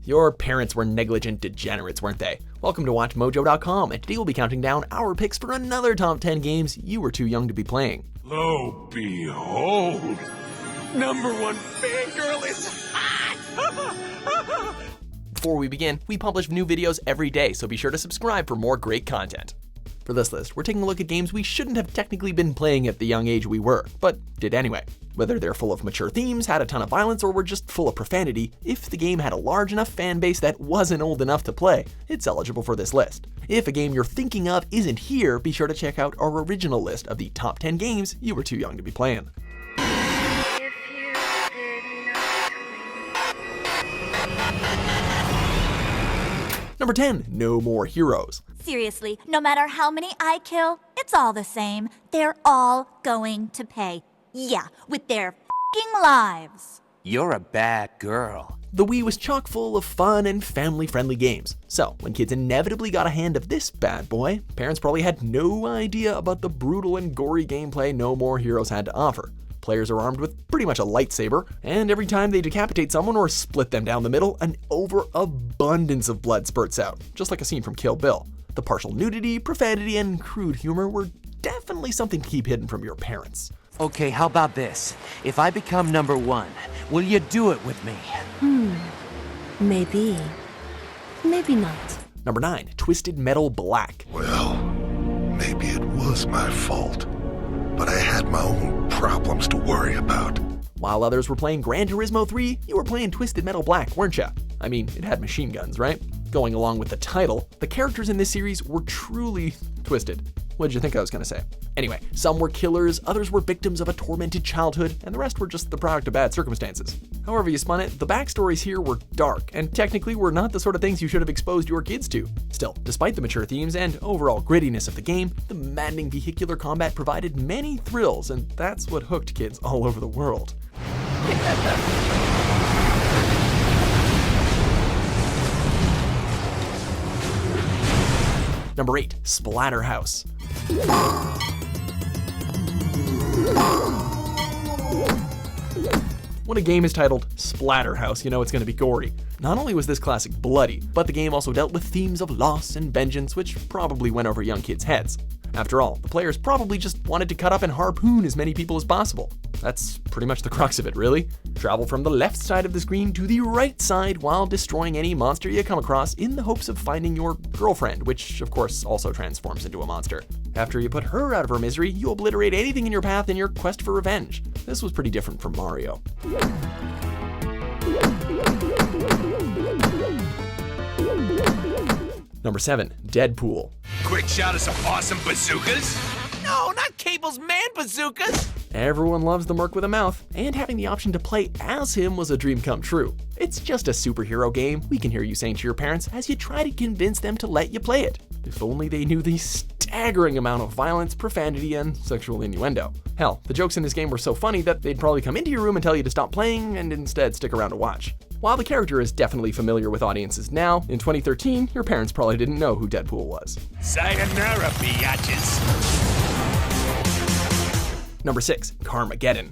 Your parents were negligent degenerates, weren't they? Welcome to WatchMojo.com, and today we'll be counting down our picks for another top 10 games you were too young to be playing. Lo behold, #1 fangirl is hot! Before we begin, we publish new videos every day, so be sure to subscribe for more great content. For this list, we're taking a look at games we shouldn't have technically been playing at the young age we were, but did anyway. Whether they're full of mature themes, had a ton of violence, or were just full of profanity, if the game had a large enough fan base that wasn't old enough to play, it's eligible for this list. If a game you're thinking of isn't here, be sure to check out our original list of the top 10 games you were too young to be playing. Number 10, No More Heroes. Seriously, no matter how many I kill, it's all the same. They're all going to pay. Yeah, with their f***ing lives. You're a bad girl. The Wii was chock full of fun and family-friendly games. So, when kids inevitably got a hand of this bad boy, parents probably had no idea about the brutal and gory gameplay No More Heroes had to offer. Players are armed with pretty much a lightsaber, and every time they decapitate someone or split them down the middle, an overabundance of blood spurts out, just like a scene from Kill Bill. The partial nudity, profanity, and crude humor were definitely something to keep hidden from your parents. Okay, how about this? If I become #1, will you do it with me? Maybe. Maybe not. Number 9, Twisted Metal Black. Well, maybe it was my fault, but I had my own problems to worry about. While others were playing Gran Turismo 3, you were playing Twisted Metal Black, weren't ya? I mean, it had machine guns, right? Going along with the title, the characters in this series were truly twisted. What did you think I was gonna say? Anyway, some were killers, others were victims of a tormented childhood, and the rest were just the product of bad circumstances. However you spun it, the backstories here were dark, and technically were not the sort of things you should have exposed your kids to. Still, despite the mature themes and overall grittiness of the game, the maddening vehicular combat provided many thrills, and that's what hooked kids all over the world. Number 8, Splatterhouse. When a game is titled Splatterhouse, you know it's going to be gory. Not only was this classic bloody, but the game also dealt with themes of loss and vengeance, which probably went over young kids' heads. After all, the players probably just wanted to cut up and harpoon as many people as possible. That's pretty much the crux of it, really. Travel from the left side of the screen to the right side while destroying any monster you come across in the hopes of finding your girlfriend, which of course also transforms into a monster. After you put her out of her misery, you obliterate anything in your path in your quest for revenge. This was pretty different from Mario. Number 7, Deadpool. Quick shot of some awesome bazookas? No, not Cable's man bazookas! Everyone loves the merc with a mouth, and having the option to play as him was a dream come true. It's just a superhero game, we can hear you saying to your parents as you try to convince them to let you play it. If only they knew the staggering amount of violence, profanity, and sexual innuendo. Hell, the jokes in this game were so funny that they'd probably come into your room and tell you to stop playing and instead stick around to watch. While the character is definitely familiar with audiences now, in 2013, your parents probably didn't know who Deadpool was. Sayonara, biatches. Number 6, Carmageddon.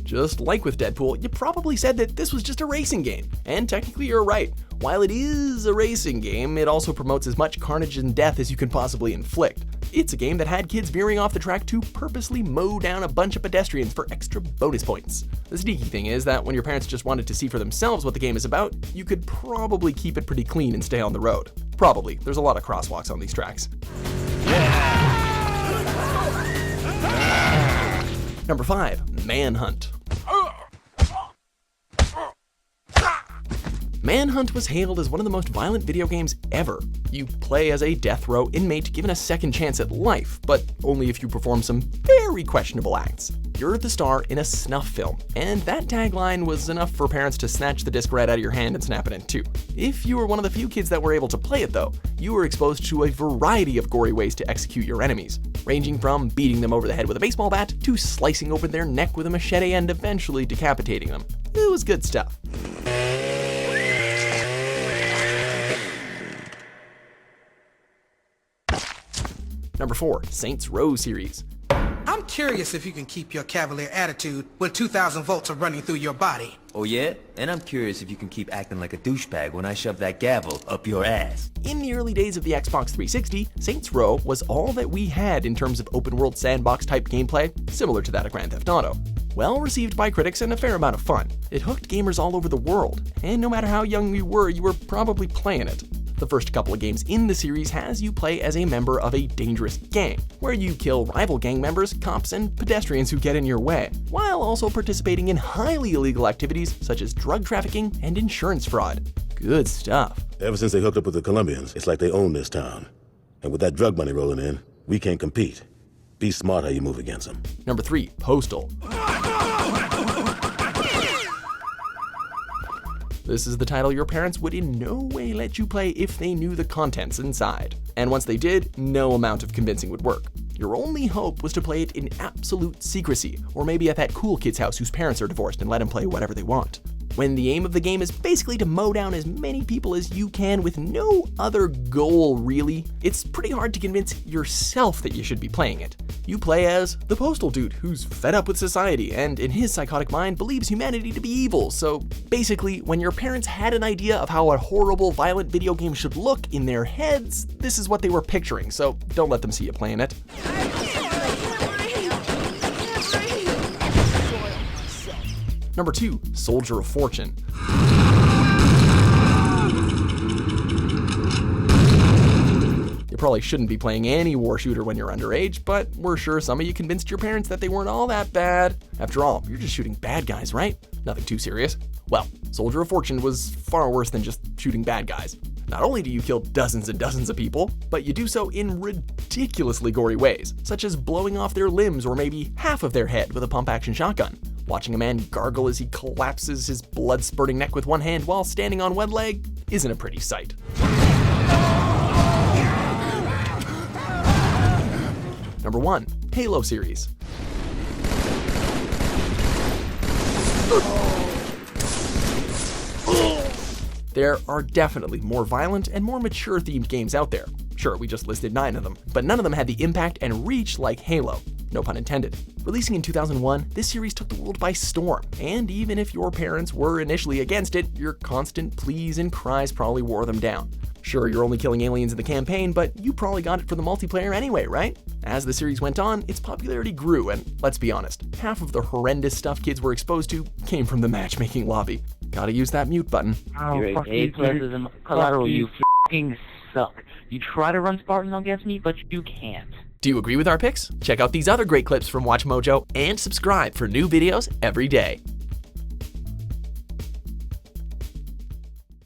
Just like with Deadpool, you probably said that this was just a racing game. And technically you're right. While it is a racing game, it also promotes as much carnage and death as you can possibly inflict. It's a game that had kids veering off the track to purposely mow down a bunch of pedestrians for extra bonus points. The sneaky thing is that when your parents just wanted to see for themselves what the game is about, you could probably keep it pretty clean and stay on the road. Probably. There's a lot of crosswalks on these tracks. Number 5, Manhunt. Manhunt was hailed as one of the most violent video games ever. You play as a death row inmate given a second chance at life, but only if you perform some very questionable acts. You're the star in a snuff film, and that tagline was enough for parents to snatch the disc right out of your hand and snap it in two. If you were one of the few kids that were able to play it though, you were exposed to a variety of gory ways to execute your enemies, ranging from beating them over the head with a baseball bat to slicing open their neck with a machete and eventually decapitating them. It was good stuff. Number 4, Saints Row series. I'm curious if you can keep your cavalier attitude when 2,000 volts are running through your body. Oh yeah? And I'm curious if you can keep acting like a douchebag when I shove that gavel up your ass. In the early days of the Xbox 360, Saints Row was all that we had in terms of open-world sandbox-type gameplay, similar to that of Grand Theft Auto. Well received by critics and a fair amount of fun. It hooked gamers all over the world, and no matter how young you were probably playing it. The first couple of games in the series has you play as a member of a dangerous gang, where you kill rival gang members, cops, and pedestrians who get in your way, while also participating in highly illegal activities such as drug trafficking and insurance fraud. Good stuff. Ever since they hooked up with the Colombians, it's like they own this town. And with that drug money rolling in, we can't compete. Be smart how you move against them. Number 3, Postal. This is the title your parents would in no way let you play if they knew the contents inside. And once they did, no amount of convincing would work. Your only hope was to play it in absolute secrecy, or maybe at that cool kid's house whose parents are divorced and let him play whatever they want. When the aim of the game is basically to mow down as many people as you can with no other goal really, it's pretty hard to convince yourself that you should be playing it. You play as the Postal dude who's fed up with society and in his psychotic mind believes humanity to be evil. So basically, when your parents had an idea of how a horrible, violent video game should look in their heads, this is what they were picturing, so don't let them see you playing it. Number 2, Soldier of Fortune. You probably shouldn't be playing any war shooter when you're underage, but we're sure some of you convinced your parents that they weren't all that bad. After all, you're just shooting bad guys, right? Nothing too serious. Well, Soldier of Fortune was far worse than just shooting bad guys. Not only do you kill dozens and dozens of people, but you do so in ridiculously gory ways, such as blowing off their limbs or maybe half of their head with a pump-action shotgun. Watching a man gargle as he collapses his blood-spurting neck with one hand while standing on one leg isn't a pretty sight. Number 1, Halo series. There are definitely more violent and more mature-themed games out there. Sure, we just listed 9 of them, but none of them had the impact and reach like Halo. No pun intended. Releasing in 2001, this series took the world by storm, and even if your parents were initially against it, your constant pleas and cries probably wore them down. Sure, you're only killing aliens in the campaign, but you probably got it for the multiplayer anyway, right? As the series went on, its popularity grew, and let's be honest, half of the horrendous stuff kids were exposed to came from the matchmaking lobby. Gotta use that mute button. You're A+ in collateral, you f***ing suck. You try to run Spartans against me, but you can't. Do you agree with our picks? Check out these other great clips from WatchMojo and subscribe for new videos every day.